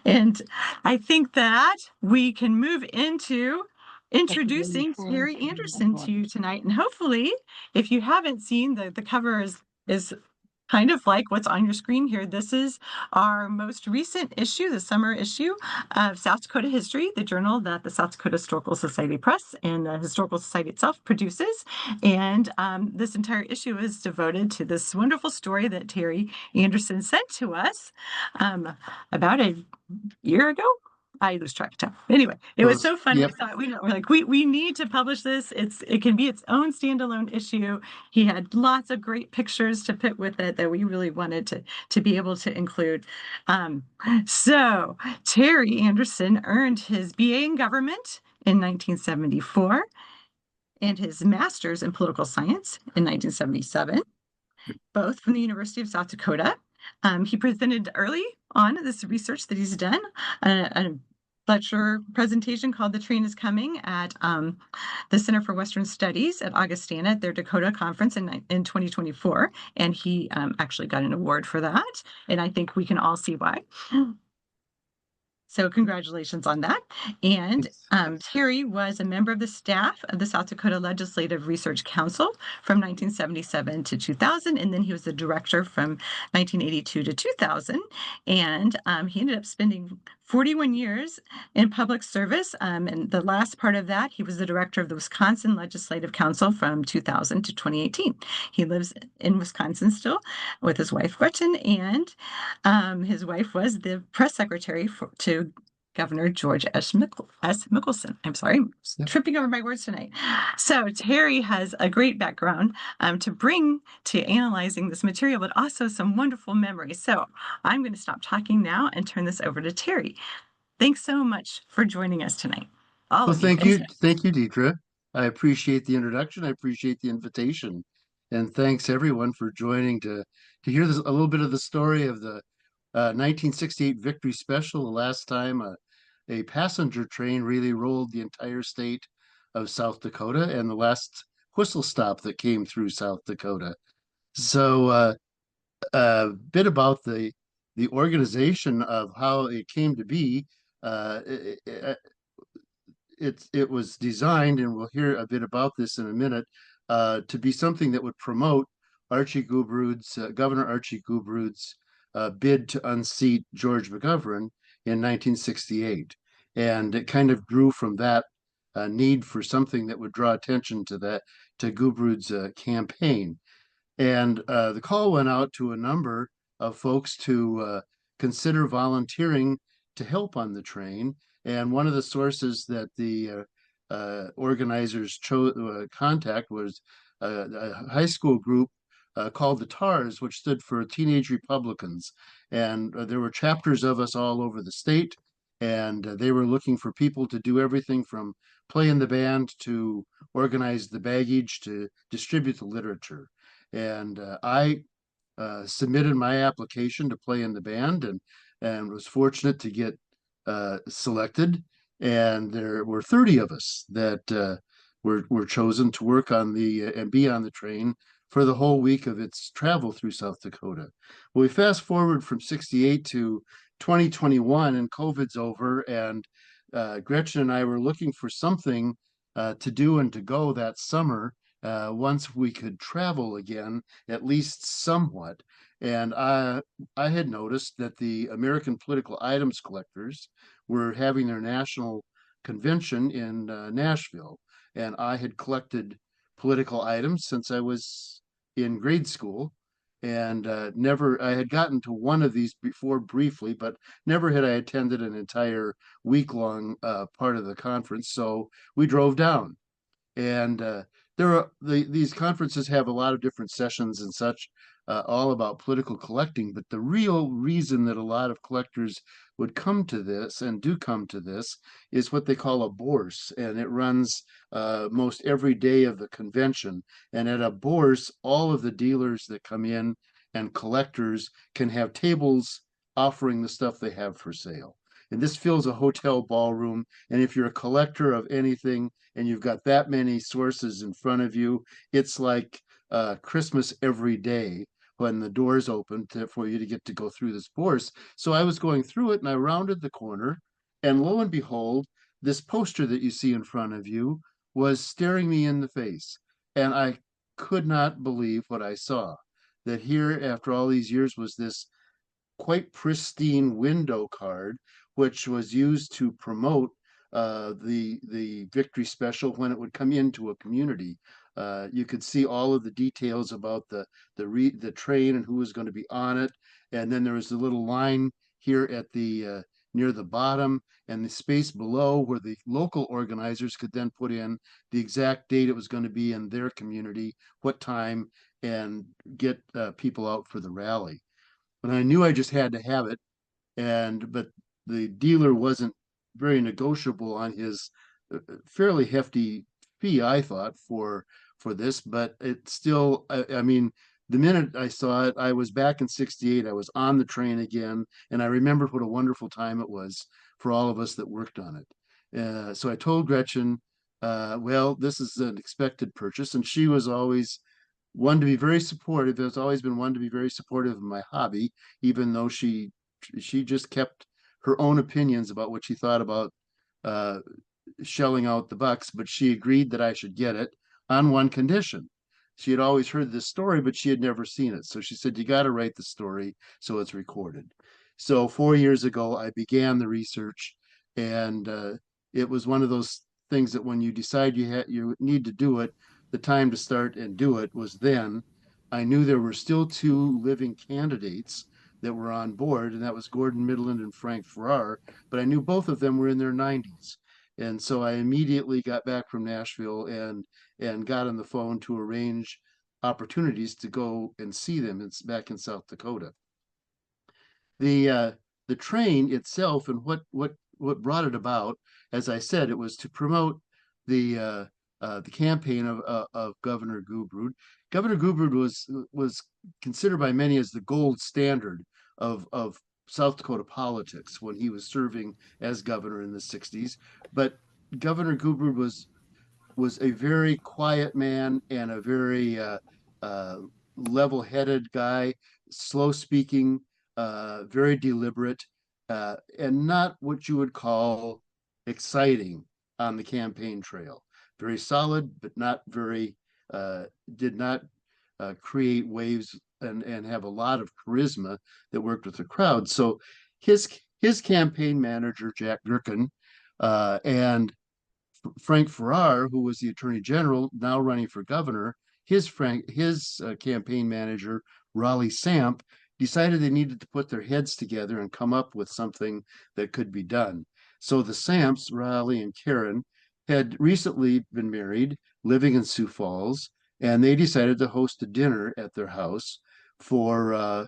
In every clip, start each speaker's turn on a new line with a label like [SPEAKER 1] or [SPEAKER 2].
[SPEAKER 1] And I think that we can move into introducing Terry Anderson to you tonight. And hopefully, if you haven't seen the cover is kind of like what's on your screen here. This is our most recent issue, the summer issue of South Dakota History, the journal that the South Dakota Historical Society Press and the Historical Society itself produces. And this entire issue is devoted to this wonderful story that Terry Anderson sent to us about a year ago. I lose track of time. Anyway, it was so fun.
[SPEAKER 2] Yep.
[SPEAKER 1] We thought we're like, we need to publish this. It can be its own standalone issue. He had lots of great pictures to put with it that we really wanted to be able to include. So Terry Anderson earned his BA in government in 1974 and his master's in political science in 1977, both from the University of South Dakota. He presented early on this research that he's done, a lecture presentation called The Train is Coming at the Center for Western Studies at Augustana at their Dakota Conference in 2024. And he actually got an award for that. And I think we can all see why. So congratulations on that. And Terry was a member of the staff of the South Dakota Legislative Research Council from 1977 to 2000. And then he was the director from 1982 to 2000. And he ended up spending 41 years in public service. And the last part of that, he was the director of the Wisconsin Legislative Council from 2000 to 2018. He lives in Wisconsin still with his wife, Gretchen, and his wife was the press secretary to Governor George S. Mickelson. I'm sorry, I'm tripping over my words tonight. So Terry has a great background to bring to analyzing this material, but also some wonderful memories. So I'm going to stop talking now and turn this over to Terry. Thanks so much for joining us tonight, all
[SPEAKER 2] Well,
[SPEAKER 1] of you.
[SPEAKER 2] thank you, Deidre. I appreciate the introduction. I appreciate the invitation, and thanks everyone for joining to hear a little bit of the story of the 1968 Victory Special, the last time a passenger train really rolled the entire state of South Dakota, and the last whistle stop that came through South Dakota. So, a bit about the organization of how it came to be. Uh, it was designed, and we'll hear a bit about this in a minute, to be something that would promote Governor Archie Gubrud's bid to unseat George McGovern in 1968. And it kind of grew from that need for something that would draw attention to Gubrud's campaign. And the call went out to a number of folks to consider volunteering to help on the train. And one of the sources that the organizers contact was a high school group called the TARS, which stood for Teenage Republicans. And there were chapters of us all over the state. And they were looking for people to do everything from play in the band to organize the baggage to distribute the literature. And I submitted my application to play in the band and was fortunate to get selected. And there were 30 of us that were chosen to work on and be on the train for the whole week of its travel through South Dakota. Well, we fast forward from 68 to 2021 and COVID's over, and Gretchen and I were looking for something to do and to go that summer once we could travel again, at least somewhat. And I had noticed that the American Political Items Collectors were having their national convention in Nashville. And I had collected political items since I was in grade school. And I had gotten to one of these before briefly, but never had I attended an entire week-long part of the conference. So we drove down. And these conferences have a lot of different sessions and such, all about political collecting. But the real reason that a lot of collectors would come to this and do come to this is what they call a bourse, and it runs most every day of the convention. And at a bourse, all of the dealers that come in and collectors can have tables offering the stuff they have for sale. And this fills a hotel ballroom. And if you're a collector of anything and you've got that many sources in front of you, it's like Christmas every day when the doors opened for you to get to go through this course. So I was going through it and I rounded the corner, and lo and behold, this poster that you see in front of you was staring me in the face. And I could not believe what I saw. That here, after all these years, was this quite pristine window card, which was used to promote the victory special when it would come into a community. You could see all of the details about the train and who was going to be on it, and then there was a little line here at the near the bottom, and the space below where the local organizers could then put in the exact date it was going to be in their community, what time, and get people out for the rally. But I knew I just had to have it, and but the dealer wasn't very negotiable on his fairly hefty fee, I thought, for this. But it still, I mean, the minute I saw it, I was back in '68. I was on the train again, and I remembered what a wonderful time it was for all of us that worked on it. So I told Gretchen, well, this is an expected purchase, and she was always one to be very supportive. Has always been one to be very supportive of my hobby, even though she just kept her own opinions about what she thought about uh, shelling out the bucks. But she agreed that I should get it on one condition. She had always heard this story, but she had never seen it. So she said, "You got to write the story so it's recorded." So 4 years ago, I began the research, and it was one of those things that when you decide you need to do it, the time to start and do it was then. I knew there were still two living candidates that were on board, and that was Gordon Midland and Frank Farrar, but I knew both of them were in their 90s. And so I immediately got back from Nashville and got on the phone to arrange opportunities to go and see them. It's back in South Dakota. The uh, the train itself and what brought it about, as I said, it was to promote the the campaign of Governor Gubrud. Governor Gubrud was considered by many as the gold standard of South Dakota politics when he was serving as governor in the '60s. But Governor Gubrud was a very quiet man and a very uh, level-headed guy, slow speaking, very deliberate, and not what you would call exciting on the campaign trail. Very solid, but not very, uh, did not create waves and have a lot of charisma that worked with the crowd. So his his campaign manager, Jack Gherkin, and Frank Farrar, who was the attorney general, now running for governor, his campaign manager, Raleigh Samp, decided they needed to put their heads together and come up with something that could be done. So the Samps, Raleigh and Karen, had recently been married, living in Sioux Falls, and they decided to host a dinner at their house for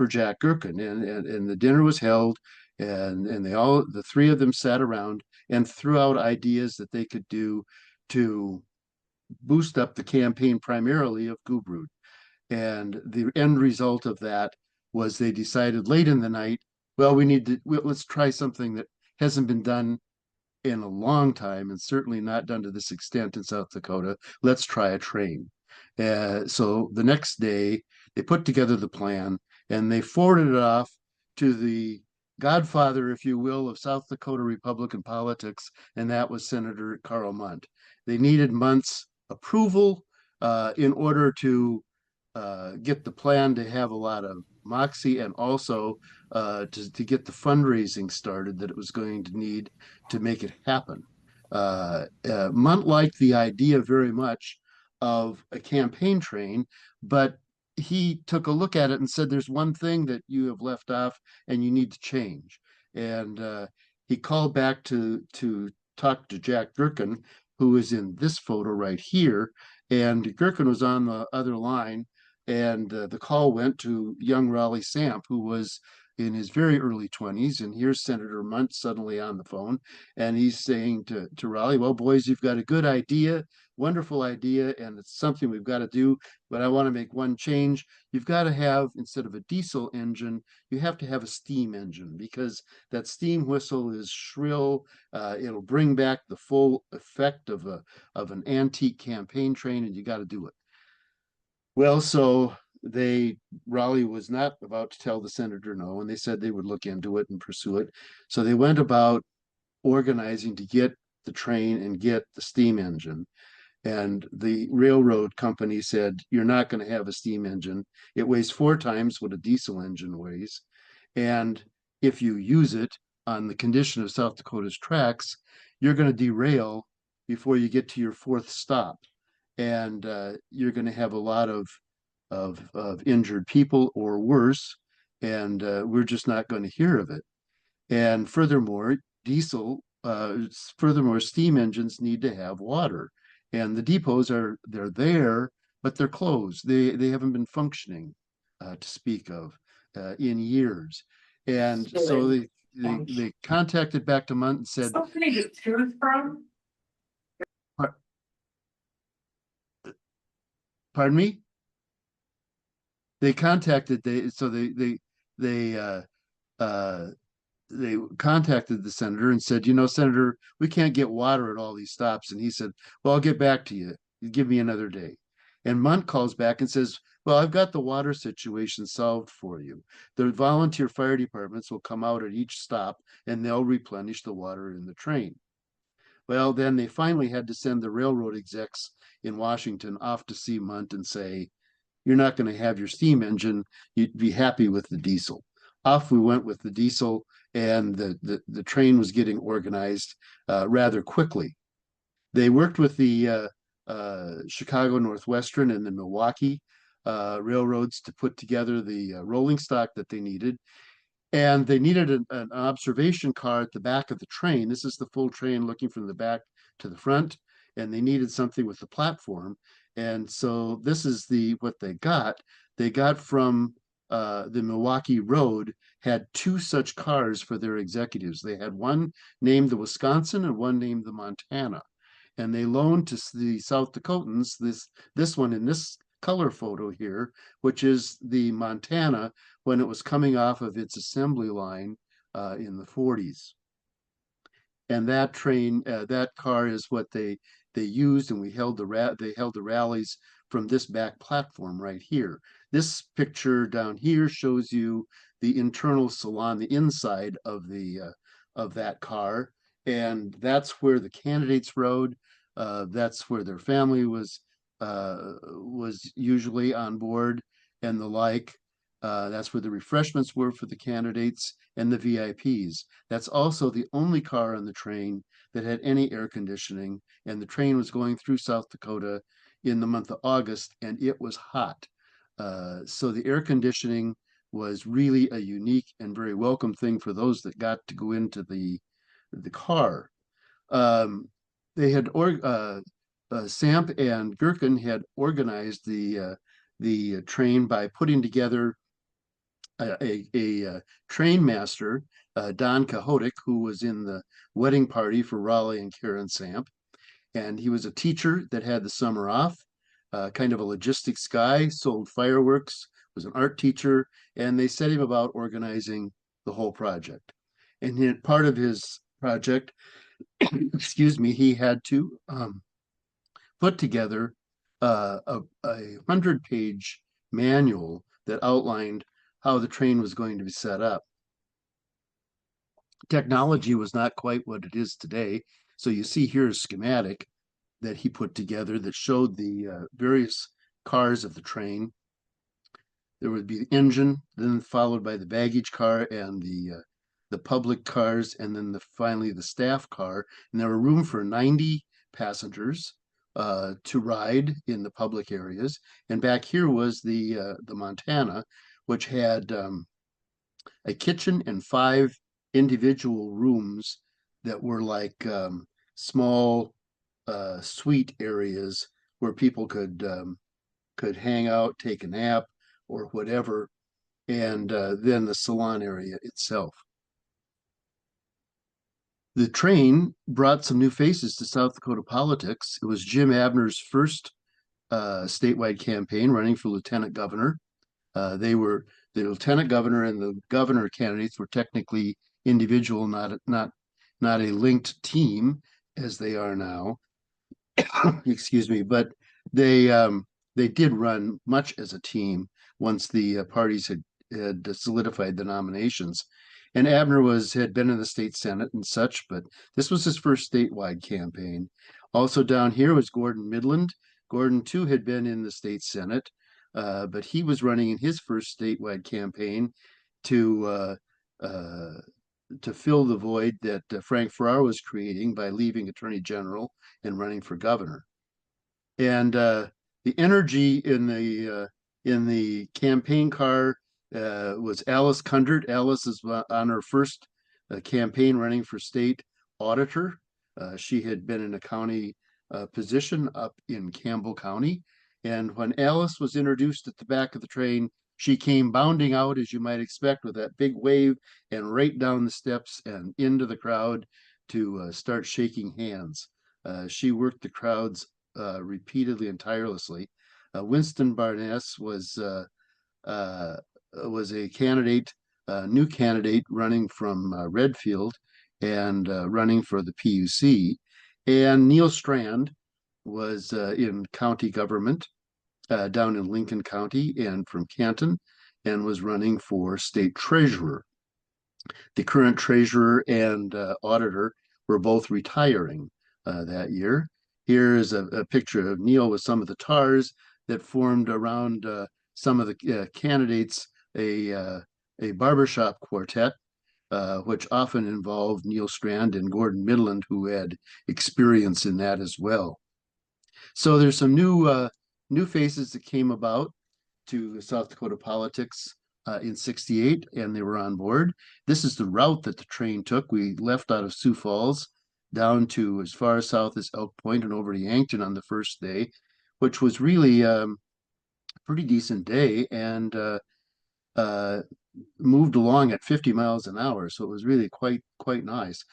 [SPEAKER 2] Jack Gherkin, and the dinner was held, and the three of them sat around and threw out ideas that they could do to boost up the campaign primarily of Gubrud. And the end result of that was they decided late in the night, well, let's try something that hasn't been done in a long time and certainly not done to this extent in South Dakota. Let's try a train. So the next day, they put together the plan and they forwarded it off to the godfather, if you will, of South Dakota Republican politics, and that was Senator Carl Mundt. They needed Mundt's approval in order to get the plan to have a lot of moxie and also to get the fundraising started that it was going to need to make it happen. Mundt liked the idea very much of a campaign train, but he took a look at it and said, "There's one thing that you have left off, and you need to change." And he called back to talk to Jack Gherkin, who is in this photo right here, and Gherkin was on the other line, and the call went to young Raleigh Samp, who was in his very early 20s. And here's Senator Mundt suddenly on the phone, and he's saying to Raleigh, "Well, boys, you've got a good idea, wonderful idea, and it's something we've got to do, but I want to make one change. You've got to have, instead of a diesel engine, you have to have a steam engine, because that steam whistle is shrill. It'll bring back the full effect of an antique campaign train, and you got to do it." Well, so Raleigh was not about to tell the senator no, and they said they would look into it and pursue it. So they went about organizing to get the train and get the steam engine. And the railroad company said, you're not going to have a steam engine. It weighs 4 times what a diesel engine weighs. And if you use it on the condition of South Dakota's tracks, you're going to derail before you get to your 4th stop. And you're going to have a lot of injured people or worse. And we're just not going to hear of it. And furthermore, steam engines need to have water. And the depots they're there, but they're closed. They haven't been functioning to speak of in years. And so they contacted back to Munt and said,
[SPEAKER 3] Something to choose from?
[SPEAKER 2] pardon me? They contacted they contacted the senator and said, Senator, we can't get water at all these stops. And he said, well, I'll get back to you. Give me another day. And Munt calls back and says, well, I've got the water situation solved for you. The volunteer fire departments will come out at each stop and they'll replenish the water in the train. Well, then they finally had to send the railroad execs in Washington off to see Munt and say, you're not going to have your steam engine. You'd be happy with the diesel. Off we went with the diesel, and the train was getting organized rather quickly. They worked with the Chicago Northwestern and the Milwaukee railroads to put together the rolling stock that they needed. And they needed an observation car at the back of the train. This is the full train looking from the back to the front. And they needed something with the platform. And so this is what they got. They got from the Milwaukee Road, had 2 such cars for their executives. They had one named the Wisconsin and one named the Montana. And they loaned to the South Dakotans this one in this color photo here, which is the Montana when it was coming off of its assembly line in the 40s. And that car is what they used, and they held the rallies from this back platform right here. This picture down here shows you the internal salon, the inside of that car, and that's where the candidates rode. That's where their family was usually on board and the like. That's where the refreshments were for the candidates and the VIPs. That's also the only car on the train that had any air conditioning, and the train was going through South Dakota in the month of August, and it was hot. So the air conditioning was really a unique and very welcome thing for those that got to go into the car. They had Samp and Gherkin had organized the train by putting together a train master, Don Kahotic, who was in the wedding party for Raleigh and Karen Samp. And he was a teacher that had the summer off, kind of a logistics guy, sold fireworks, was an art teacher, and they set him about organizing the whole project. And part of his project, excuse me, he had to put together a 100-page manual that outlined how the train was going to be set up. Technology was not quite what it is today. So you see here a schematic that he put together that showed the various cars of the train. There would be the engine, then followed by the baggage car and the public cars, and then finally the staff car. And there were room for 90 passengers to ride in the public areas. And back here was the Montana, which had a kitchen and 5 individual rooms that were like small suite areas where people could hang out, take a nap, or whatever, and then the salon area itself. The train brought some new faces to South Dakota politics. It was Jim Abner's first statewide campaign, running for lieutenant governor. They were the lieutenant governor and the governor candidates were technically individual, not a linked team as they are now. Excuse me, but they did run much as a team. once the parties had solidified the nominations. And Abner had been in the state Senate and such, but this was his first statewide campaign. Also down here was Gordon Midland. Gordon, too, had been in the state Senate, but he was running in his first statewide campaign to fill the void that Frank Farrar was creating by leaving Attorney General and running for governor. And the energy in the campaign car was Alice Kundert. Alice is on her first campaign running for state auditor. She had been in a county position up in Campbell County. And when Alice was introduced at the back of the train, she came bounding out, as you might expect, with that big wave and right down the steps and into the crowd to start shaking hands. She worked the crowds repeatedly and tirelessly. Winston Barnes was a candidate, new candidate running from Redfield and running for the PUC. And Neil Strand was in county government down in Lincoln County and from Canton, and was running for state treasurer. The current treasurer and auditor were both retiring that year. Here is a picture of Neil with some of the tars that formed around some of the candidates, a barbershop quartet, which often involved Neil Strand and Gordon Midland, who had experience in that as well. So there's some new faces that came about to South Dakota politics in '68, and they were on board. This is the route that the train took. We left out of Sioux Falls down to as far south as Elk Point and over to Yankton on the first day, which was really a pretty decent day, and moved along at 50 miles an hour. So it was really quite nice.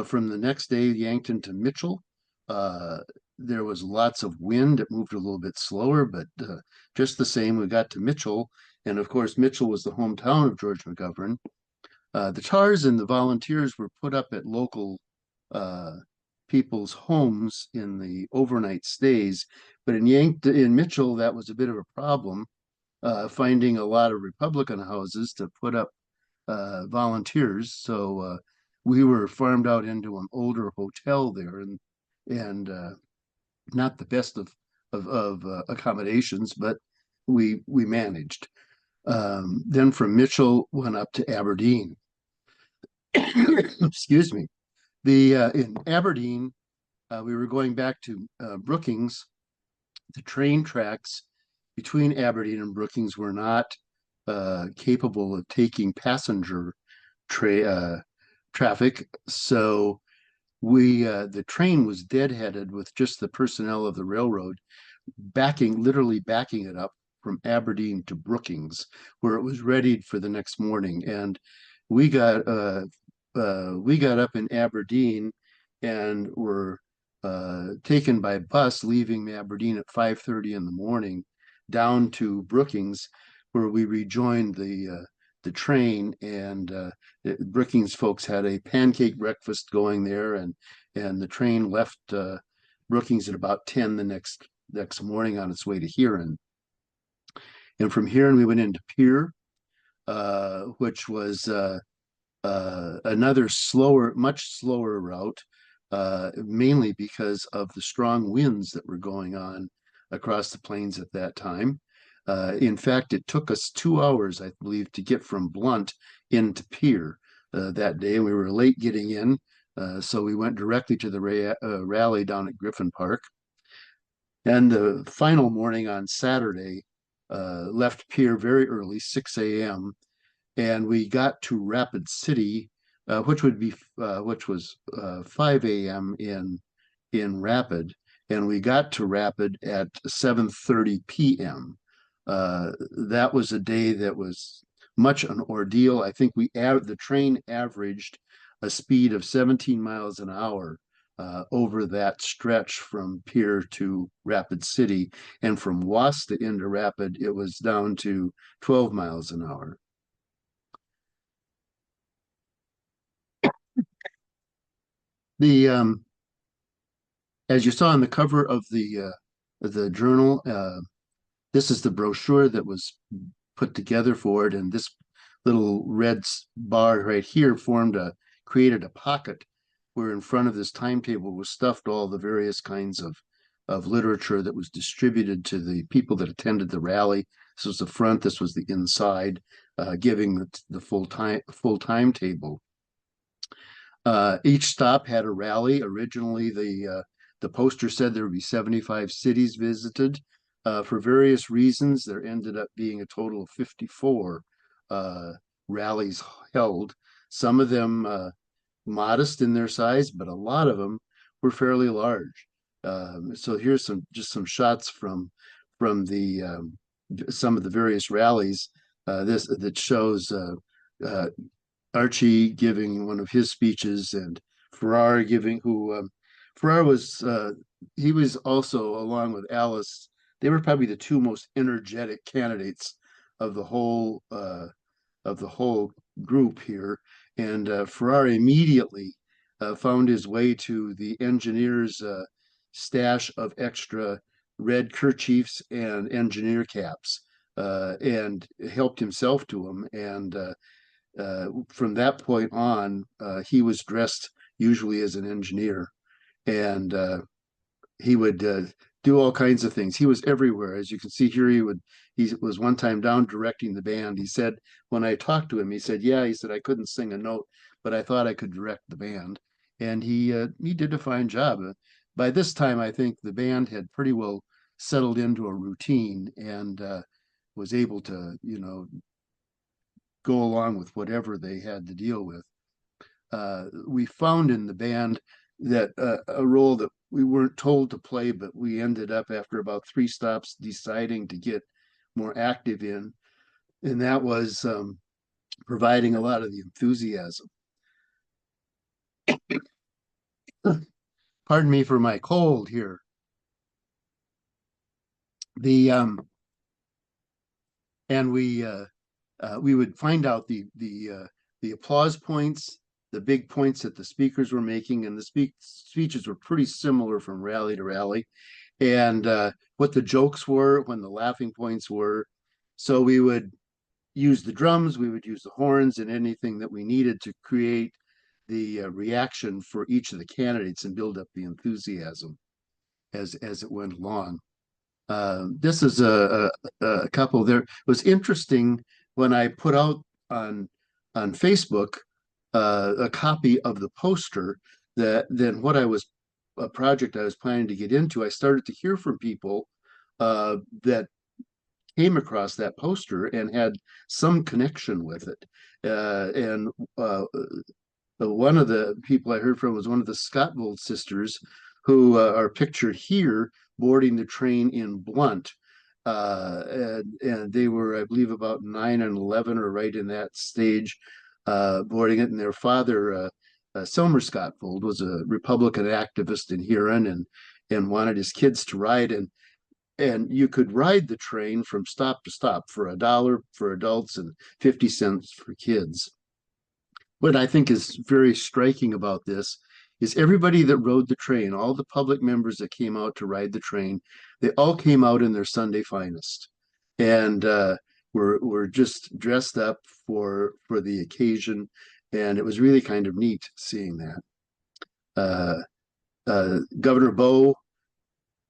[SPEAKER 2] From the next day, Yankton to Mitchell, there was lots of wind. It moved a little bit slower, but just the same, we got to Mitchell. And of course, Mitchell was the hometown of George McGovern. The TARs and the volunteers were put up at local people's homes in the overnight stays. But in Mitchell, that was a bit of a problem, finding a lot of Republican houses to put up volunteers. So we were farmed out into an older hotel there, and not the best of accommodations, but we managed. Then from Mitchell went up to Aberdeen. Excuse me. In Aberdeen, we were going back to Brookings. The train tracks between Aberdeen and Brookings were not capable of taking passenger traffic, so the train was deadheaded with just the personnel of the railroad literally backing it up from Aberdeen to Brookings, where it was readied for the next morning. And we got up in Aberdeen and were taken by bus, leaving Aberdeen at 5:30 in the morning, down to Brookings, where we rejoined the train. And Brookings folks had a pancake breakfast going there, and the train left Brookings at about 10 the next morning on its way to Huron. And from Huron we went into Pierre, which was another much slower route, mainly because of the strong winds that were going on across the plains at that time. In fact, it took us 2 hours, I believe, to get from Blunt into Pierre that day. We were late getting in, so we went directly to the rally down at Griffin Park. And the final morning on Saturday, left Pierre very early, 6 a.m., and we got to Rapid City, which was 5 a.m. in Rapid, and we got to Rapid at 7:30 p.m. That was a day that was much an ordeal. I think the train averaged a speed of 17 miles an hour over that stretch from Pierre to Rapid City, and from Wasta into Rapid, it was down to 12 miles an hour. As you saw on the cover of the journal, this is the brochure that was put together for it. And this little red bar right here created a pocket where in front of this timetable was stuffed all the various kinds of literature that was distributed to the people that attended the rally. This was the front, this was the inside, giving the full timetable. Each stop had a rally. Originally, the poster said there would be 75 cities visited. For various reasons, there ended up being a total of 54 rallies held. Some of them modest in their size, but a lot of them were fairly large. So here's some shots from the some of the various rallies. This that shows Archie giving one of his speeches and Farrar giving Farrar was he was also, along with Alice, they were probably the two most energetic candidates of the whole group here. And Farrar immediately found his way to the engineer's stash of extra red kerchiefs and engineer caps and helped himself to them. And from that point on, he was dressed usually as an engineer, and he would do all kinds of things. He was everywhere. As you can see here, he was one time down directing the band. He said, when I talked to him, he said, yeah, he said, I couldn't sing a note, but I thought I could direct the band. And he did a fine job. By this time, I think the band had pretty well settled into a routine and was able to, go along with whatever they had to deal with. We found in the band that a role that we weren't told to play, but we ended up after about 3 stops deciding to get more active in, and that was providing a lot of the enthusiasm. Pardon me for my cold here. And we would find out the applause points, the big points that the speakers were making, and the speeches were pretty similar from rally to rally, and what the jokes were, when the laughing points were. So we would use the drums, we would use the horns, and anything that we needed to create the reaction for each of the candidates and build up the enthusiasm as it went along. This is a couple there. It was interesting when I put out on Facebook a copy of the poster, that then what a project I was planning to get into, I started to hear from people that came across that poster and had some connection with it. And one of the people I heard from was one of the Scottvold sisters, who are pictured here boarding the train in Blunt. And they were, I believe, about 9 and 11, or right in that stage, boarding it. And their father, Selmer Scottvold, was a Republican activist in Huron and wanted his kids to ride. And you could ride the train from stop to stop for $1 for adults and 50 cents for kids. What I think is very striking about this is everybody that rode the train, all the public members that came out to ride the train, they all came out in their Sunday finest, and were just dressed up for the occasion, and it was really kind of neat seeing that. Governor Bowe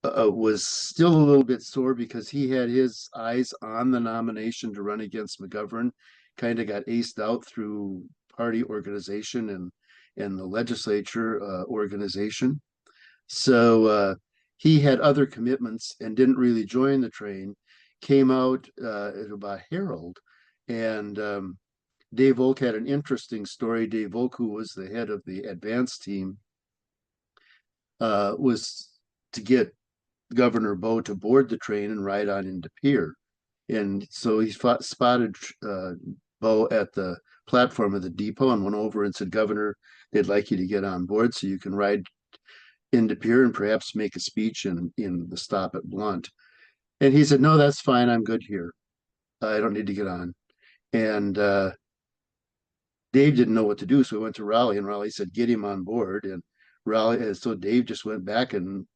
[SPEAKER 2] was still a little bit sore because he had his eyes on the nomination to run against McGovern, kind of got aced out through party organization and the legislature organization. So he had other commitments and didn't really join the train, came out at about Herald. And Dave Volk had an interesting story. Dave Volk, who was the head of the advance team, was to get Governor Bowe to board the train and ride on into Pier. And so he spotted Bowe at the platform of the depot and went over and said, Governor, they'd like you to get on board so you can ride into Pier and perhaps make a speech in the stop at Blunt. And he said, no, that's fine. I'm good here. I don't need to get on. And Dave didn't know what to do. So we went to Raleigh, and Raleigh said, get him on board. And Raleigh, so Dave just went back and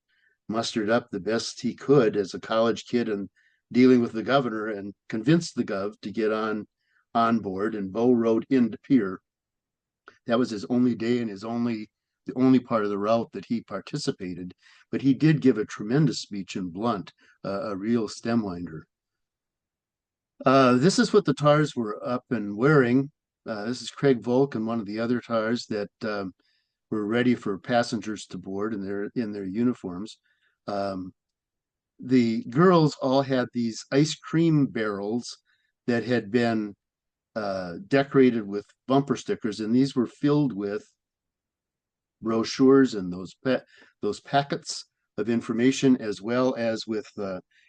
[SPEAKER 2] mustered up the best he could as a college kid and dealing with the governor and convinced the gov to get on board. And Bo rode into Pier. That was his only day and the only part of the route that he participated. But he did give a tremendous speech in Blunt, a real stemwinder. This is what the tars were up and wearing. This is Craig Volk and one of the other tars that were ready for passengers to board in their uniforms. The girls all had these ice cream barrels that had been decorated with bumper stickers, and these were filled with brochures and those packets of information, as well as with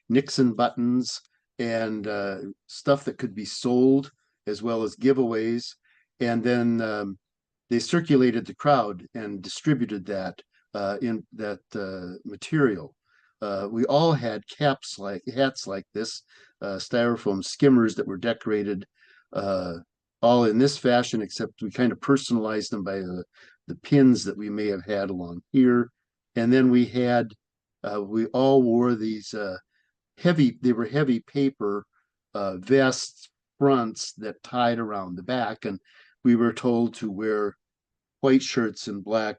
[SPEAKER 2] Nixon buttons and stuff that could be sold, as well as giveaways. And then they circulated the crowd and distributed that in that material. We all had hats like this, styrofoam skimmers that were decorated all in this fashion, except we kind of personalized them by the pins that we may have had along here. And then we all wore these they were heavy paper vest fronts that tied around the back, and we were told to wear white shirts and black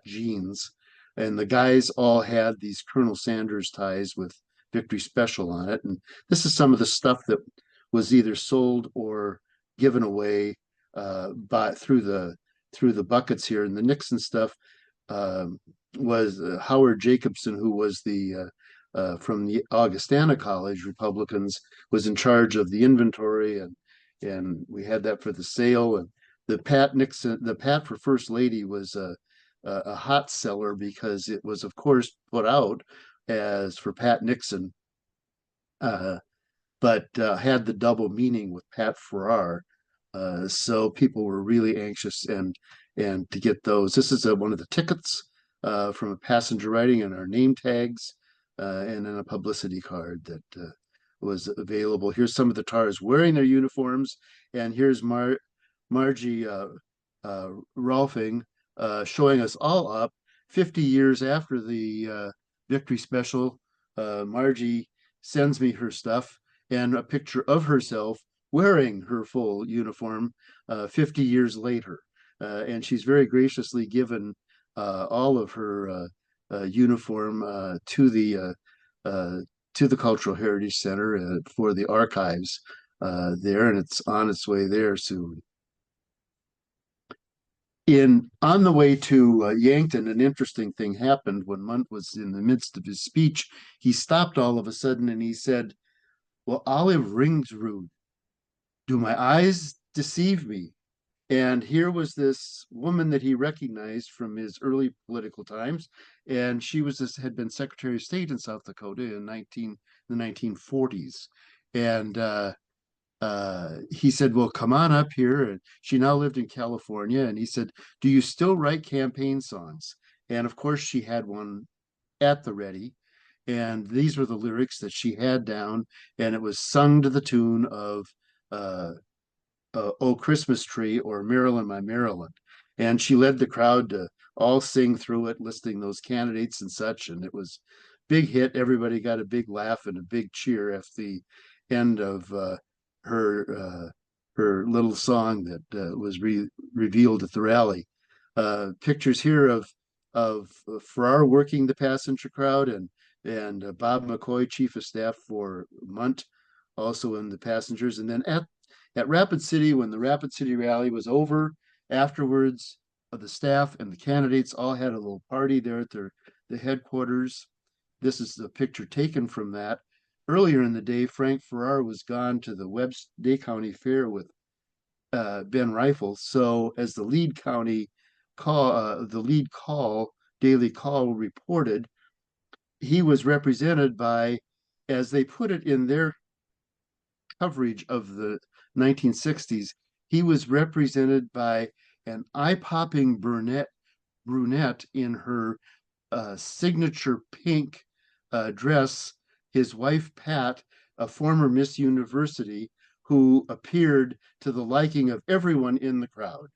[SPEAKER 2] jeans. And the guys all had these Colonel Sanders ties with Victory Special on it. And this is some of the stuff that was either sold or given away through the buckets here. And the Nixon stuff was Howard Jacobson, who was from the Augustana College Republicans, was in charge of the inventory, and we had that for the sale. And the Pat for First Lady was a hot seller because it was, of course, put out as for Pat Nixon, but had the double meaning with Pat Farrar. So people were really anxious and to get those. This is one of the tickets from a passenger writing and our name tags, and then a publicity card that was available. Here's some of the tars wearing their uniforms, and here's Margie Rolfing showing us all up 50 years after the Victory Special. Margie sends me her stuff and a picture of herself wearing her full uniform 50 years later. And she's very graciously given all of her uniform to the Cultural Heritage Center for the archives there, and it's on its way there soon. On the way to Yankton, an interesting thing happened when Munt was in the midst of his speech. He stopped all of a sudden and he said, "Well, Olive Ringsrud, do my eyes deceive me?" And here was this woman that he recognized from his early political times, and she had been Secretary of State in South Dakota in the 1940s. And he said, "Well, come on up here." And she now lived in California. And he said, "Do you still write campaign songs?" And of course, she had one at the ready. And these were the lyrics that she had down. And it was sung to the tune of "Oh Christmas Tree" or "Maryland, My Maryland." And she led the crowd to all sing through it, listing those candidates and such. And it was big hit. Everybody got a big laugh and a big cheer at the end of her little song that was revealed at the rally. Pictures here of Farrar working the passenger crowd, and Bob McCoy, Chief of Staff for Munt, also in the passengers. And then at Rapid City, when the Rapid City rally was over, afterwards, the staff and the candidates all had a little party there at the headquarters. This is the picture taken from that. Earlier in the day, Frank Farrar was gone to the Day County Fair with Ben Rifle. So as the lead daily call reported, he was represented by, as they put it in their coverage of the 1960s, he was represented by an eye-popping brunette in her signature pink dress. His wife, Pat, a former Miss University, who appeared to the liking of everyone in the crowd.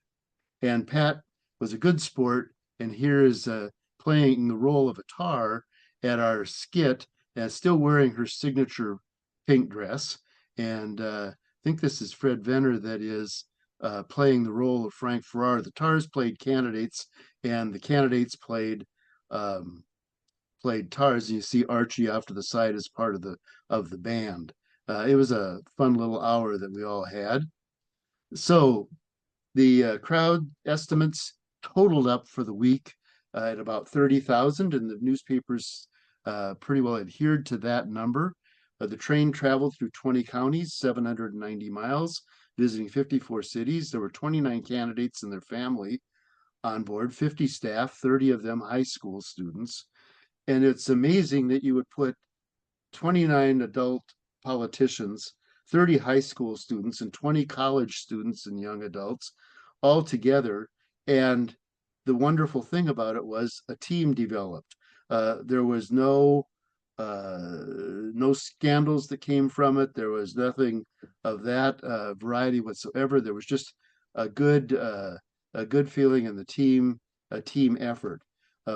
[SPEAKER 2] And Pat was a good sport, and here is playing the role of a tar at our skit still wearing her signature pink dress. And I think this is Fred Venner that is playing the role of Frank Farrar. The Tars played candidates, and the candidates played Tars. And you see Archie off to the side as part of the band. It was a fun little hour that we all had. So the crowd estimates totaled up for the week at about 30,000, and the newspapers pretty well adhered to that number. The train traveled through 20 counties, 790 miles, visiting 54 cities. There were 29 candidates and their family on board, 50 staff, 30 of them high school students. And it's amazing that you would put 29 adult politicians, 30 high school students, and 20 college students and young adults all together. And the wonderful thing about it was a team developed. There was no scandals that came from it. There was nothing of that variety whatsoever. There was just a good feeling in the team, a team effort.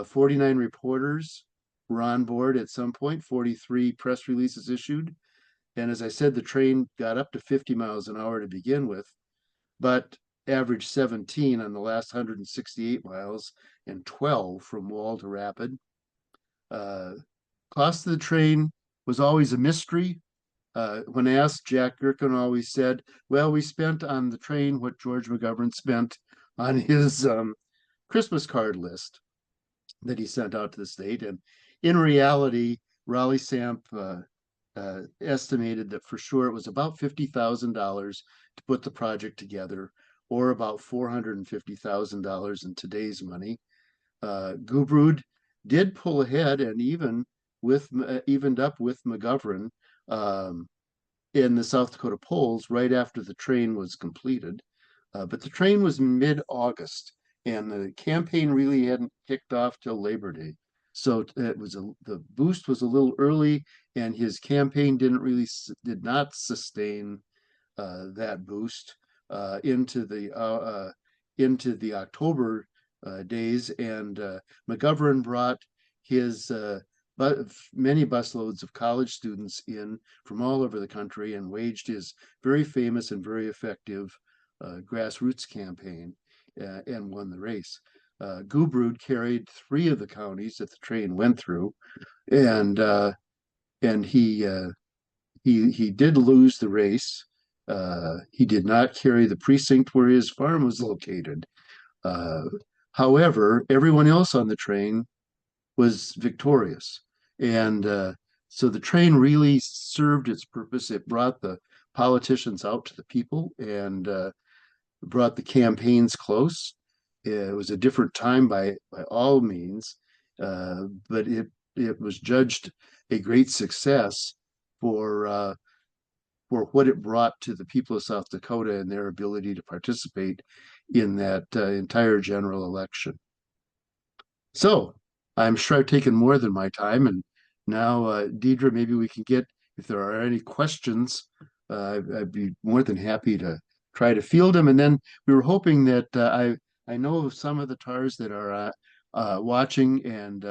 [SPEAKER 2] 49 reporters were on board at some point, 43 press releases issued. And as I said, the train got up to 50 miles an hour to begin with, but averaged 17 on the last 168 miles and 12 from Wall to Rapid. Cost of the train was always a mystery. When asked, Jack Gherkin always said, well, we spent on the train what George McGovern spent on his Christmas card list that he sent out to the state. And in reality, Raleigh Samp estimated that for sure it was about $50,000 to put the project together, or about $450,000 in today's money. Gubrud did pull ahead and evened up with McGovern in the South Dakota polls right after the train was completed. But the train was mid-August, and the campaign really hadn't kicked off till Labor Day. So the boost was a little early, and his campaign did not sustain that boost into the October days. And McGovern brought his many busloads of college students in from all over the country and waged his very famous and very effective grassroots campaign and won the race. Gubrud carried 3 of the counties that the train went through, and he did lose the race. He did not carry the precinct where his farm was located. However, everyone else on the train was victorious. And so the train really served its purpose. It brought the politicians out to the people and brought the campaigns close. It was a different time by all means, but it was judged a great success for what it brought to the people of South Dakota and their ability to participate in that entire general election. So I'm sure I've taken more than my time, and now, Deidre, maybe we can get, if there are any questions, I'd be more than happy to try to field them. And then we were hoping that I know some of the TARs that are watching, and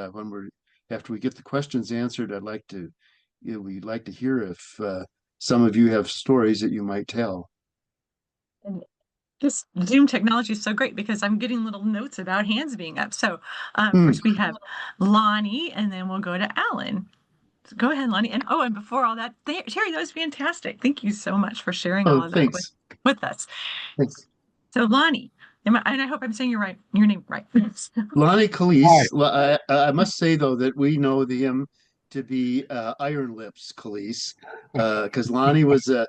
[SPEAKER 2] after we get the questions answered, we'd like to hear if some of you have stories that you might tell.
[SPEAKER 1] And this Zoom technology is so great because I'm getting little notes about hands being up. So first we have Lonnie, and then we'll go to Alan. So go ahead, Lonnie. And and before all that, Terry, that was fantastic. Thank you so much for sharing all of that with us.
[SPEAKER 2] Thanks.
[SPEAKER 1] So Lonnie, and I hope I'm saying your name right.
[SPEAKER 2] Lonnie Calise. I must say though that we know him to be Iron Lips Calise, because Lonnie was a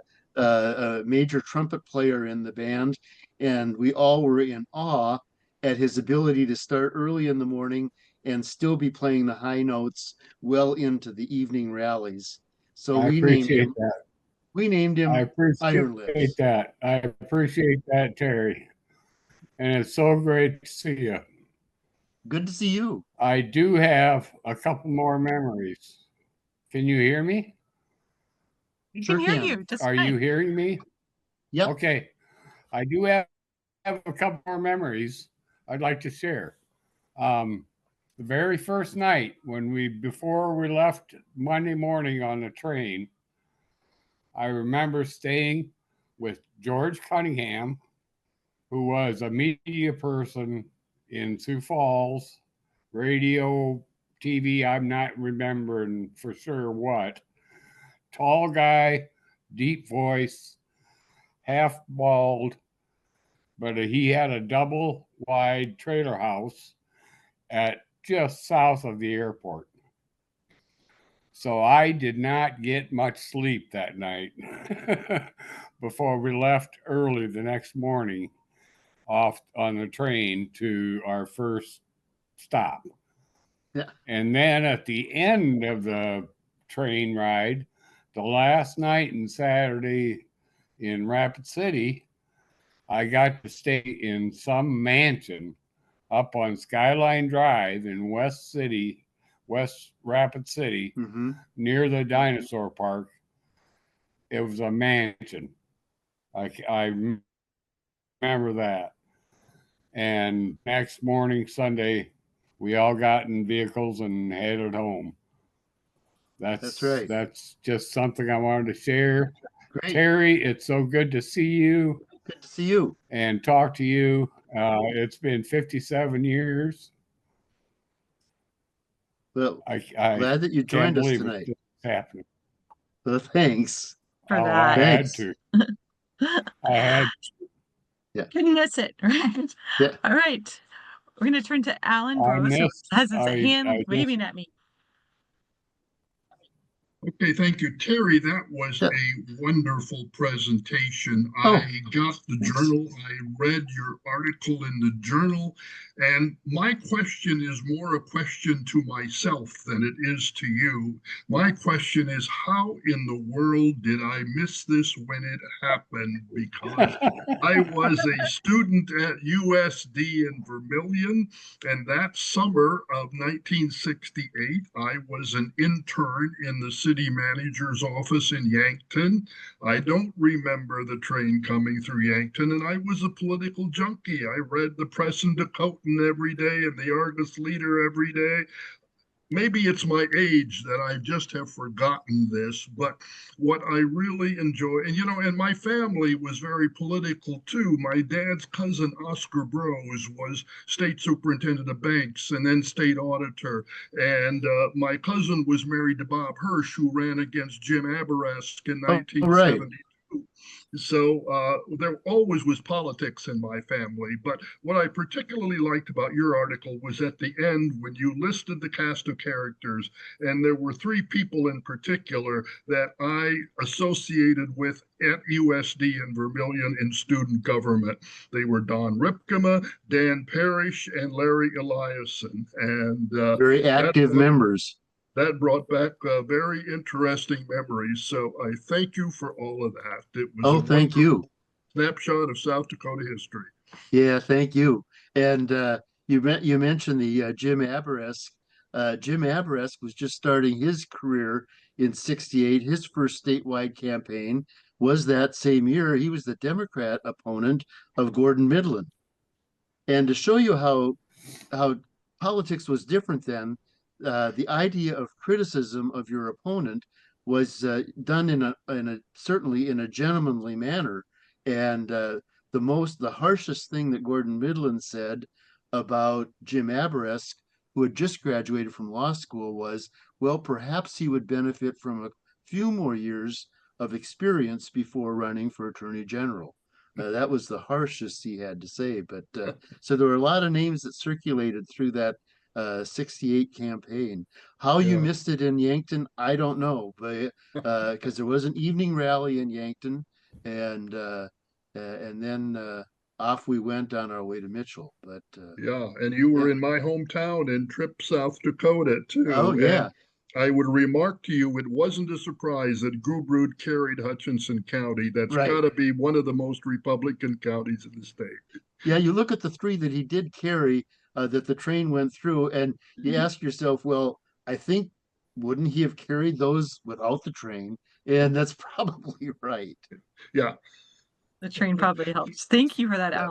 [SPEAKER 2] major trumpet player in the band, and we all were in awe at his ability to start early in the morning and still be playing the high notes well into the evening rallies. So we named him Iron Lips.
[SPEAKER 4] I appreciate that, Terry. And it's so great to see you.
[SPEAKER 2] Good to see you.
[SPEAKER 4] I do have a couple more memories. Can you hear me?
[SPEAKER 1] We can hear you.
[SPEAKER 4] Are you hearing me?
[SPEAKER 2] Yep.
[SPEAKER 4] Okay. I do have a couple more memories I'd like to share. The the very first night before we left Monday morning on the train, I remember staying with George Cunningham, who was a media person in Sioux Falls, radio, TV, I'm not remembering for sure what. Tall guy, deep voice, half bald, but he had a double wide trailer house at just south of the airport. So I did not get much sleep that night before we left early the next morning off on the train to our first stop.
[SPEAKER 2] Yeah.
[SPEAKER 4] And then at the end of the train ride, the last night and Saturday in Rapid City, I got to stay in some mansion up on Skyline Drive in West Rapid City, near the dinosaur park. It was a mansion. I remember that. And next morning, Sunday, we all got in vehicles and headed home.
[SPEAKER 2] That's right.
[SPEAKER 4] That's just something I wanted to share.
[SPEAKER 2] Great.
[SPEAKER 4] Terry, it's so good to see you.
[SPEAKER 2] Good to see you.
[SPEAKER 4] And talk to you. It's been 57 years.
[SPEAKER 2] Well,
[SPEAKER 4] I
[SPEAKER 2] glad that you joined us
[SPEAKER 4] believe
[SPEAKER 2] tonight.
[SPEAKER 4] it's happening.
[SPEAKER 2] Well, thanks.
[SPEAKER 1] For
[SPEAKER 4] Oh,
[SPEAKER 1] that.
[SPEAKER 4] I had
[SPEAKER 2] Thanks.
[SPEAKER 4] to. I had
[SPEAKER 1] Couldn't miss it, right?
[SPEAKER 2] Yeah.
[SPEAKER 1] All right. We're going to turn to Alan
[SPEAKER 4] I
[SPEAKER 1] Gross, who
[SPEAKER 4] missed-
[SPEAKER 1] has his
[SPEAKER 4] I
[SPEAKER 1] hand
[SPEAKER 4] just-
[SPEAKER 1] waving at me.
[SPEAKER 3] Okay, thank you, Terry. That was
[SPEAKER 2] Yeah.
[SPEAKER 3] a wonderful presentation.
[SPEAKER 2] Oh,
[SPEAKER 3] I got the
[SPEAKER 2] thanks.
[SPEAKER 3] journal. I read your article in the journal. And my question is more a question to myself than it is to you. My question is, how in the world did I miss this when it happened? Because I was a student at USD in Vermilion, and that summer of 1968, I was an intern in the city manager's office in Yankton. I don't remember the train coming through Yankton, and I was a political junkie. I read the Press and Dakota every day and the Argus Leader every day. Maybe it's my age that I just have forgotten this, but what I really enjoy, and my family was very political too. My dad's cousin, Oscar Brose, was state superintendent of banks and then state auditor. And my cousin was married to Bob Hirsch, who ran against Jim Aberesk in 1972. So there always was politics in my family. But what I particularly liked about your article was at the end when you listed the cast of characters, and there were three people in particular that I associated with at USD in Vermilion in student government. They were Don Ripkema, Dan Parrish, and Larry Eliason. And
[SPEAKER 2] very active members.
[SPEAKER 3] That brought back very interesting memories. So I thank you for all of that. It was
[SPEAKER 2] Thank you.
[SPEAKER 3] Snapshot of South Dakota history.
[SPEAKER 2] Yeah, thank you. And you mentioned the Jim Aberesk. Jim Aberesk was just starting his career in '68. His first statewide campaign was that same year. He was the Democrat opponent of Gordon Midland. And to show you how politics was different then, the idea of criticism of your opponent was done certainly in a gentlemanly manner. And the harshest thing that Gordon Midland said about Jim Aberesk, who had just graduated from law school, was, well, perhaps he would benefit from a few more years of experience before running for Attorney General. That was the harshest he had to say. But so there were a lot of names that circulated through that '68 campaign. How you missed it in Yankton, I don't know, but because there was an evening rally in Yankton, and then off we went on our way to Mitchell. But
[SPEAKER 3] and you were in my hometown in Tripp, South Dakota too.
[SPEAKER 2] Oh yeah.
[SPEAKER 3] And I would remark to you, it wasn't a surprise that Gubrud carried Hutchinson County. That's
[SPEAKER 2] Right.
[SPEAKER 3] got to be one of the most Republican counties in the state.
[SPEAKER 2] Yeah, you look at the three that he did carry, that the train went through, and you ask yourself, well, I think, wouldn't he have carried those without the train? And that's probably right.
[SPEAKER 3] Yeah.
[SPEAKER 1] The train probably helps. Thank you for that,
[SPEAKER 2] Yeah.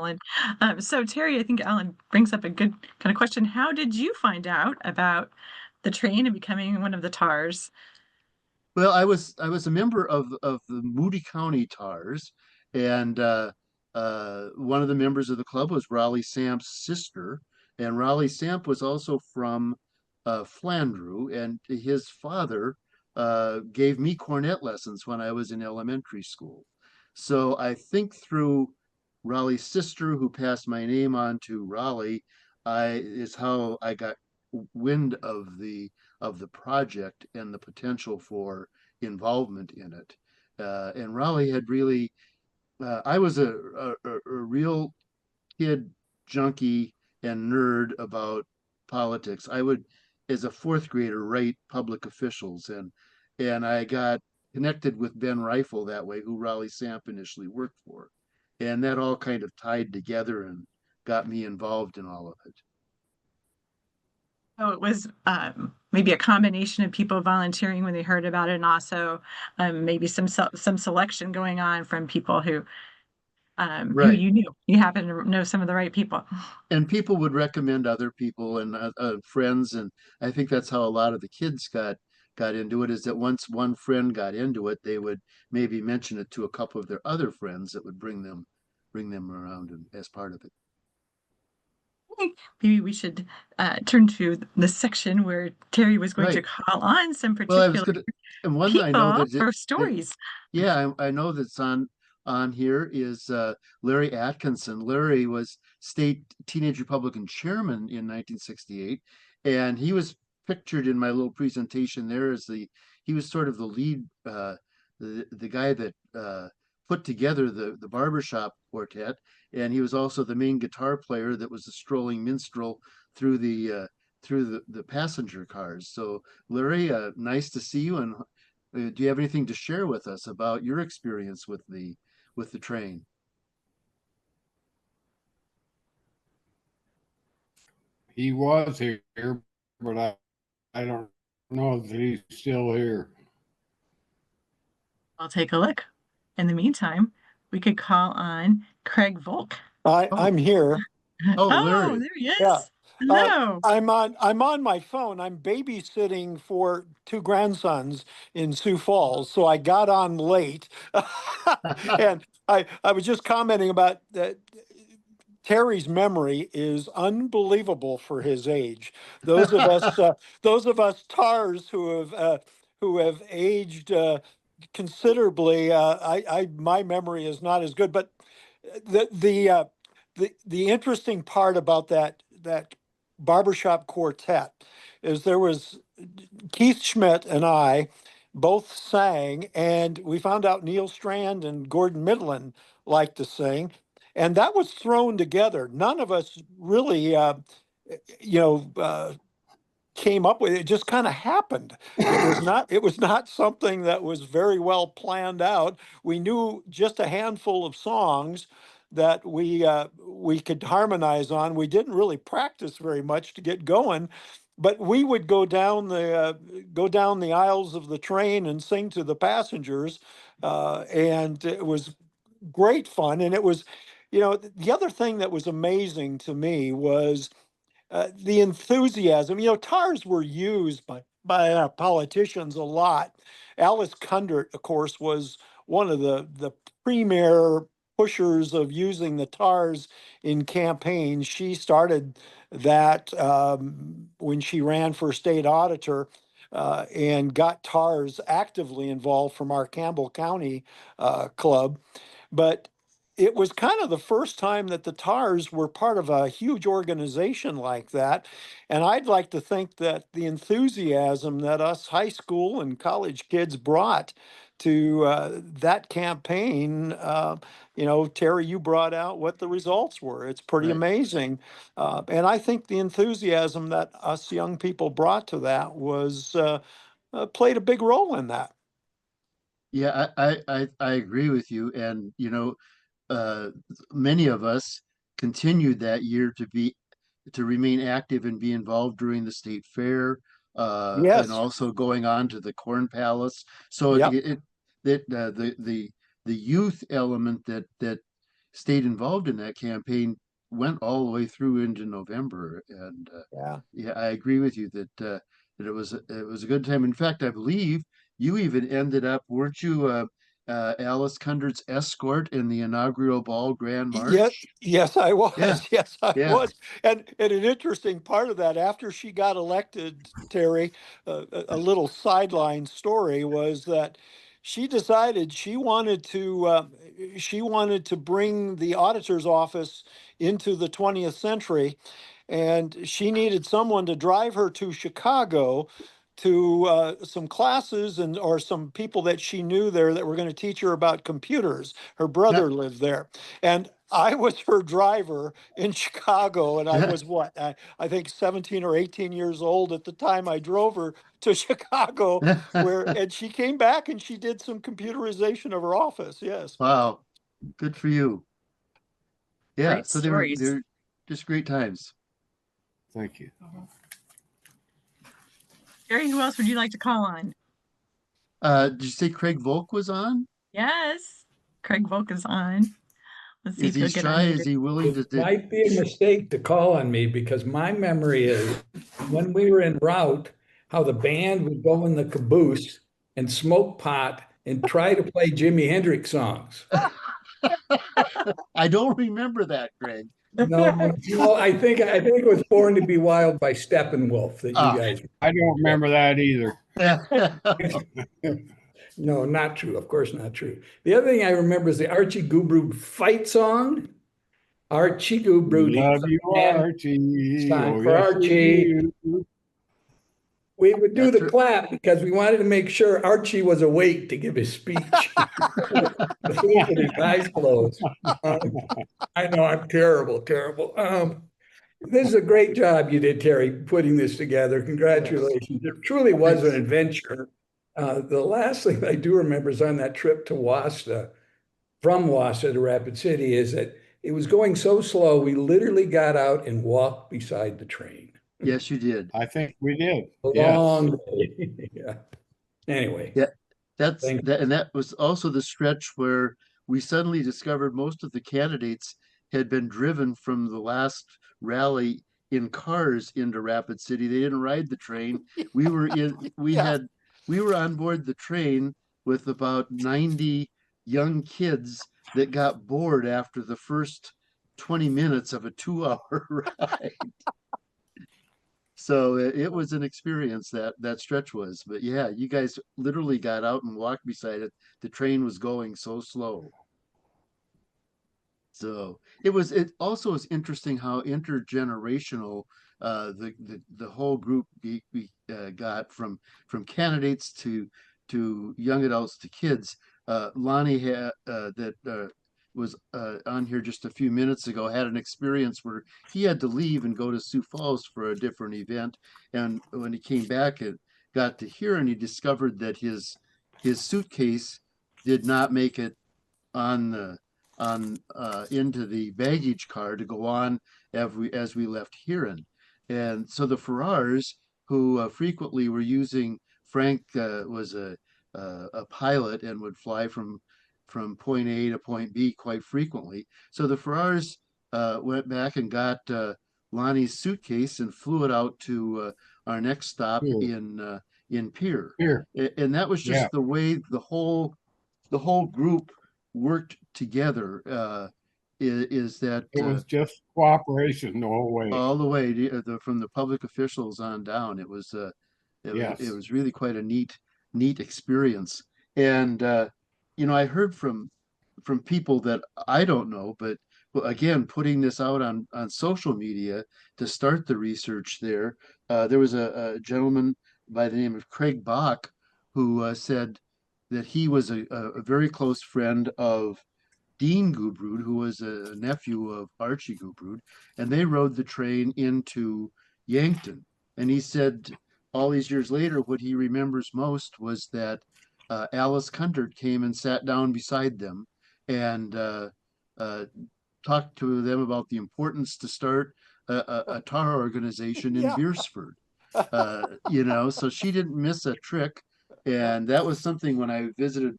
[SPEAKER 1] Alan. So Terry, I think Alan brings up a good kind of question. How did you find out about the train and becoming one of the TARs?
[SPEAKER 2] Well, I was a member of the Moody County Tars, and one of the members of the club was Raleigh Samp's sister, and Raleigh Samp was also from Flandreau, and his father gave me cornet lessons when I was in elementary school. So I think through Raleigh's sister, who passed my name on to Raleigh, is how I got wind of the project and the potential for involvement in it. And Raleigh had really, I was a real kid junkie and nerd about politics. I would, as a fourth grader, write public officials, and I got connected with Ben Rifle that way, who Raleigh Samp initially worked for, and that all kind of tied together and got me involved in all of it.
[SPEAKER 1] So it was maybe a combination of people volunteering when they heard about it, and also maybe some selection going on from people who
[SPEAKER 2] Right.
[SPEAKER 1] you knew. You happen to know some of the right people.
[SPEAKER 2] And people would recommend other people and friends, and I think that's how a lot of the kids got into it, is that once one friend got into it, they would maybe mention it to a couple of their other friends that would bring them around and, as part of it.
[SPEAKER 1] Maybe we should turn to the section where Terry was going to
[SPEAKER 2] Right.
[SPEAKER 1] call on some
[SPEAKER 2] Well, I was
[SPEAKER 1] particular
[SPEAKER 2] gonna, and one I know
[SPEAKER 1] people
[SPEAKER 2] that
[SPEAKER 1] for
[SPEAKER 2] that
[SPEAKER 1] stories.
[SPEAKER 2] yeah, I know that's on here is Larry Atkinson. Larry was state teenage Republican chairman in 1968, and he was pictured in my little presentation there as he was sort of the lead, the guy that put together the barbershop quartet, and he was also the main guitar player that was the strolling minstrel through the passenger cars. So Larry, nice to see you, and do you have anything to share with us about your experience with the train?
[SPEAKER 4] He was here, but I don't know that he's still here.
[SPEAKER 1] I'll take a look. In the meantime, we could call on Craig Volk. Oh,
[SPEAKER 5] I'm here.
[SPEAKER 2] Oh,
[SPEAKER 1] oh,
[SPEAKER 2] Larry.
[SPEAKER 1] there he
[SPEAKER 5] Yeah.
[SPEAKER 1] is. Hello.
[SPEAKER 5] I'm on my phone. I'm babysitting for two grandsons in Sioux Falls, so I got on late. And I was just commenting about that. Terry's memory is unbelievable for his age. Those of us tars who have aged considerably, my memory is not as good. But the interesting part about that barbershop quartet is there was Keith Schmidt and I both sang, and we found out Neil Strand and Gordon Midland liked to sing, and that was thrown together. None of us really, you know, came up with it. It just kind of happened. It was not something that was very well planned out. We knew just a handful of songs that we could harmonize on. We didn't really practice very much to get going, but we would go down the aisles of the train and sing to the passengers, and it was great fun. And it was, the other thing that was amazing to me was the enthusiasm. TARs were used by politicians a lot. Alice Kundert, of course, was one of the premier pushers of using the TARs in campaigns. She started that when she ran for state auditor. And got TARs actively involved from our Campbell County club. But it was kind of the first time that the TARs were part of a huge organization like that. And I'd like to think that the enthusiasm that us high school and college kids brought to that campaign, Terry, you brought out what the results were. It's pretty
[SPEAKER 2] Right.
[SPEAKER 5] amazing. And I think the enthusiasm that us young people brought to that was played a big role in that.
[SPEAKER 2] Yeah, I agree with you. And uh, many of us continued that year to remain active and be involved during the state fair, and
[SPEAKER 5] Yes.
[SPEAKER 2] also going on to the Corn Palace. So
[SPEAKER 5] Yep.
[SPEAKER 2] it that the the youth element that stayed involved in that campaign went all the way through into November. And yeah, I agree with you that it was a good time. In fact, I believe you even ended up, weren't you, Alice Cunder's escort in the inaugural ball grand
[SPEAKER 5] Yes,
[SPEAKER 2] march?
[SPEAKER 5] yes, I was.
[SPEAKER 2] Yeah,
[SPEAKER 5] Yes, I
[SPEAKER 2] yeah,
[SPEAKER 5] was. And an interesting part of that, after she got elected, Terry, a little sideline story was that she decided she wanted to bring the auditor's office into the 20th century, and she needed someone to drive her to Chicago to some classes and or some people that she knew there that were going to teach her about computers. Her
[SPEAKER 2] yeah.
[SPEAKER 5] brother lived there, and I was her driver in Chicago, and I was what I think 17 or 18 years old at the time I drove her to Chicago, and she came back and she did some computerization of her office. Yes.
[SPEAKER 2] Wow, good for you. Yeah,
[SPEAKER 1] Great
[SPEAKER 2] so
[SPEAKER 1] stories.
[SPEAKER 2] they're just great times.
[SPEAKER 4] Thank you.
[SPEAKER 1] Gary, who else would you like to call on?
[SPEAKER 2] Did you say Craig Volk was on?
[SPEAKER 1] Yes, Craig Volk is on. Let's see
[SPEAKER 2] Is
[SPEAKER 1] if
[SPEAKER 2] he
[SPEAKER 1] he'll get
[SPEAKER 2] shy? Is
[SPEAKER 1] unmuted.
[SPEAKER 2] he willing to?
[SPEAKER 6] It might be a mistake to call on me because my memory is when we were en route, how the band would go in the caboose and smoke pot and try to play Jimi Hendrix songs.
[SPEAKER 2] I don't remember that, Craig.
[SPEAKER 6] No, I think it was Born to Be Wild by Steppenwolf that you guys.
[SPEAKER 4] I don't remember that either.
[SPEAKER 6] No, not true. Of course, not true. The other thing I remember is the Archie Gubrood fight song. Archie Gubrood.
[SPEAKER 4] Love you, Archie.
[SPEAKER 6] It's time
[SPEAKER 4] Oh,
[SPEAKER 6] for
[SPEAKER 4] yes, we
[SPEAKER 6] Archie.
[SPEAKER 4] do.
[SPEAKER 6] We would do
[SPEAKER 2] That's
[SPEAKER 6] the clap because we wanted to make sure Archie was awake to give his speech. With his eyes closed. I know I'm terrible. This is a great job you did, Terry, putting this together. Congratulations. It truly was an adventure. The last thing I do remember is on that trip to Wasta, from Wasta to Rapid City, is that it was going so slow, we literally got out and walked beside the train.
[SPEAKER 2] Yes, you did.
[SPEAKER 4] I think we did.
[SPEAKER 6] A long day. Yeah. Anyway.
[SPEAKER 2] Yeah, that's
[SPEAKER 6] Thank
[SPEAKER 2] that, and that was also the stretch where we suddenly discovered most of the candidates had been driven from the last rally in cars into Rapid City. They didn't ride the train. We were
[SPEAKER 5] Yeah.
[SPEAKER 2] we were on board the train with about 90 young kids that got bored after the first 20 minutes of a 2-hour ride. So it was an experience that stretch was. But yeah, you guys literally got out and walked beside it. The train was going so slow. So it also was interesting how intergenerational the whole group got from candidates to young adults to kids. Lonnie had that was on here just a few minutes ago had an experience where he had to leave and go to Sioux Falls for a different event, and when he came back and got to here, and he discovered that his suitcase did not make it on the into the baggage car to go on as we left Huron. And so the Farrars, who frequently were using, Frank was a pilot and would fly from point A to point B quite frequently. So the Farrars went back and got Lonnie's suitcase and flew it out to our next stop in Pierre. And that was just the way the whole group worked together. Is that
[SPEAKER 4] it was just cooperation the whole way.
[SPEAKER 2] All the way from the public officials on down. It was it was really quite a neat experience. And I heard from people that I don't know, but again, putting this out on social media to start the research there, there was a gentleman by the name of Craig Bach who said that he was a very close friend of Dean Gubrood, who was a nephew of Archie Gubrood, and they rode the train into Yankton. And he said all these years later, what he remembers most was that Alice Cuntert came and sat down beside them and talked to them about the importance to start a tar organization in Beersford. So she didn't miss a trick. And that was something when I visited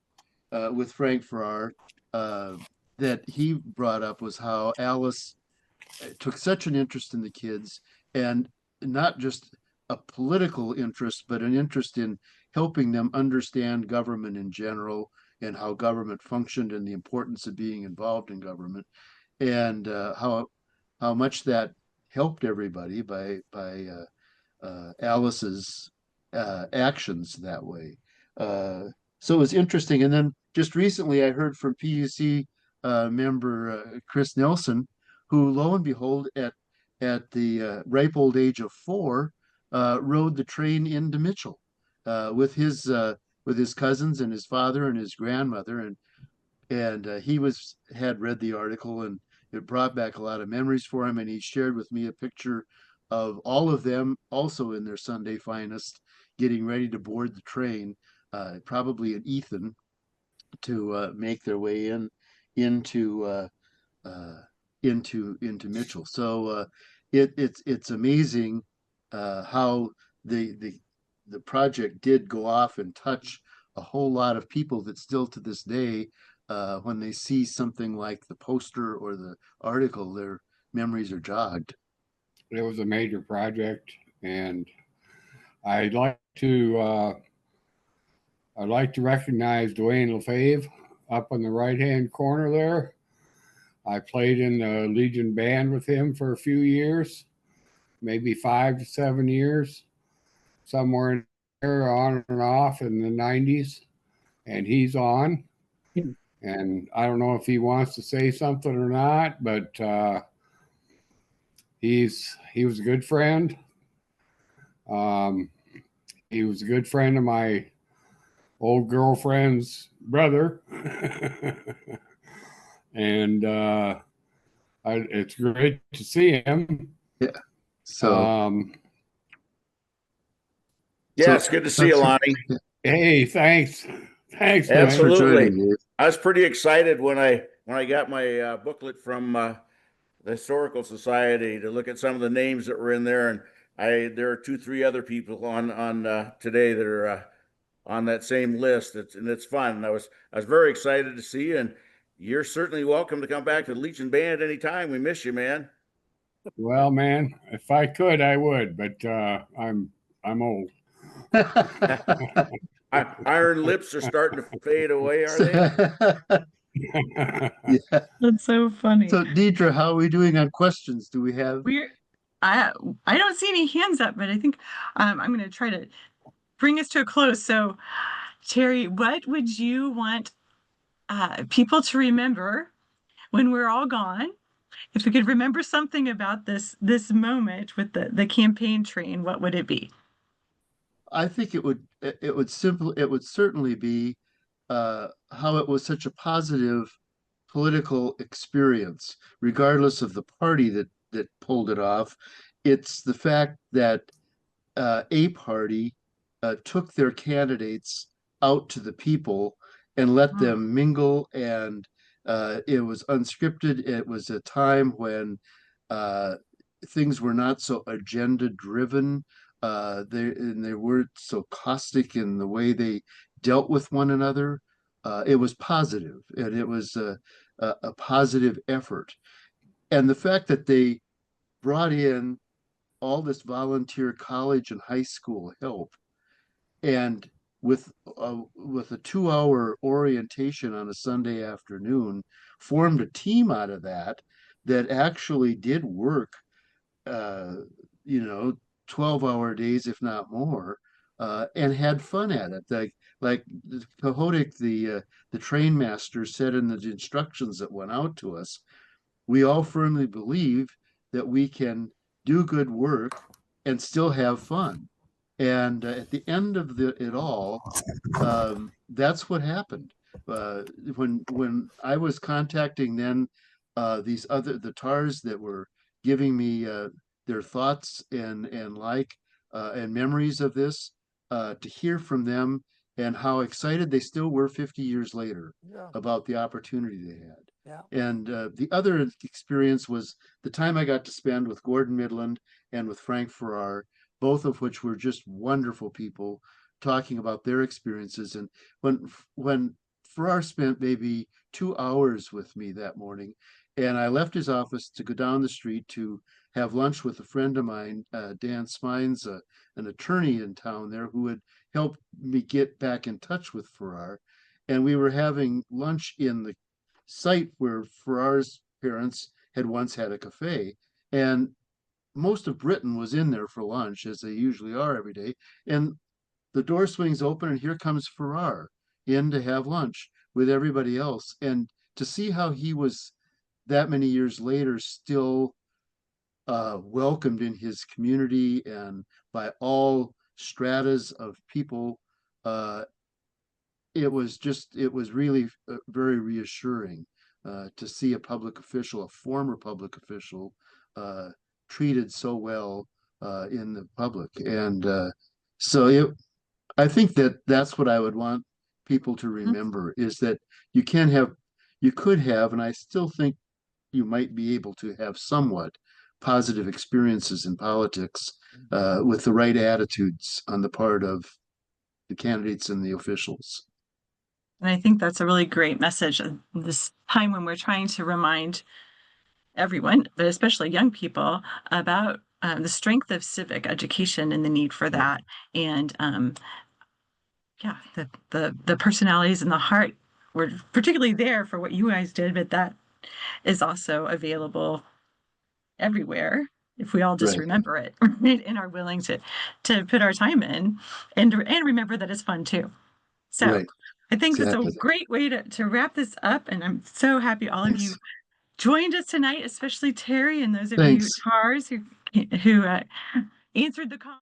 [SPEAKER 2] with Frank Farrar that he brought up was how Alice took such an interest in the kids, and not just a political interest, but an interest in helping them understand government in general and how government functioned and the importance of being involved in government, and how much that helped everybody by Alice's actions that way. So it was interesting. And then just recently, I heard from PUC member Chris Nelson, who, lo and behold, at the ripe old age of 4, rode the train into Mitchell with his cousins and his father and his grandmother, and he had read the article, and it brought back a lot of memories for him. And he shared with me a picture of all of them, also in their Sunday finest, getting ready to board the train, probably an Ethan, to make their way into Mitchell. So it's amazing how the project did go off and touch a whole lot of people that still to this day, when they see something like the poster or the article, their memories are jogged.
[SPEAKER 4] It was a major project, and I'd like to recognize Dwayne Lefebvre up in the right-hand corner there. I played in the Legion band with him for a few years, maybe 5 to 7 years, somewhere in there, on and off in the 90s, and he's on. And I don't know if he wants to say something or not, but he was a good friend. He was a good friend of my old girlfriend's brother. And it's great to see him.
[SPEAKER 2] Yeah. So
[SPEAKER 7] yeah, it's good to see you, Lonnie.
[SPEAKER 4] Hey, thanks. Thanks,
[SPEAKER 7] absolutely. I was pretty excited when I got my booklet from the Historical Society to look at some of the names that were in there, and there are 2-3 other people on today that are on that same list. It's fun. I was very excited to see you, and you're certainly welcome to come back to the Legion Band anytime. We miss you, man.
[SPEAKER 4] Well, man, if I could, I would, but I'm old.
[SPEAKER 7] Iron lips are starting to fade away, are they?
[SPEAKER 2] Yeah.
[SPEAKER 1] That's so funny.
[SPEAKER 2] So, Deidre, how are we doing on questions? Do we have?
[SPEAKER 1] I don't see any hands up, but I think I'm going to try to bring us to a close. So, Terry, what would you want people to remember when we're all gone? If we could remember something about this moment with the campaign train, what would it be?
[SPEAKER 2] I think it would certainly be how it was such a positive political experience, regardless of the party that pulled it off. It's the fact that a party took their candidates out to the people and let them mingle, and it was unscripted. It was a time when things were not so agenda driven. They weren't so caustic in the way they dealt with one another. It was positive, and it was a positive effort. And the fact that they brought in all this volunteer college and high school help, and with a 2-hour orientation on a Sunday afternoon, formed a team out of that actually did work, 12-hour days, if not more, and had fun at it. Like Kahodik, the train master, said in the instructions that went out to us, we all firmly believe that we can do good work and still have fun. And at the end of it all, that's what happened. When I was contacting then the TARs that were giving me their thoughts and memories of this, to hear from them and how excited they still were 50 years later about the opportunity they had.
[SPEAKER 5] Yeah.
[SPEAKER 2] And the other experience was the time I got to spend with Gordon Midland and with Frank Farrar, both of which were just wonderful people talking about their experiences. And when Farrar spent maybe 2 hours with me that morning, and I left his office to go down the street to have lunch with a friend of mine, Dan Smines, an attorney in town there who had helped me get back in touch with Farrar. And we were having lunch in the site where Farrar's parents had once had a cafe. And most of Britain was in there for lunch, as they usually are every day. And the door swings open, and here comes Farrar in to have lunch with everybody else. And to see how he was that many years later still welcomed in his community and by all stratas of people, it was really very reassuring to see a public official, a former public official, treated so well in the public. And I think that's what I would want people to remember, is that you could have, and I still think you might be able to have somewhat positive experiences in politics with the right attitudes on the part of the candidates and the officials.
[SPEAKER 1] And I think that's a really great message at this time when we're trying to remind everyone, but especially young people, about the strength of civic education and the need for that. And yeah, the personalities and the heart were particularly there for what you guys did, but that is also available everywhere if we all just remember it, right, and are willing to put our time in and remember that it's fun too. So I think that's a great way to wrap this up, and I'm so happy all of you joined us tonight, especially Terry and those of you, Tars, who answered the call.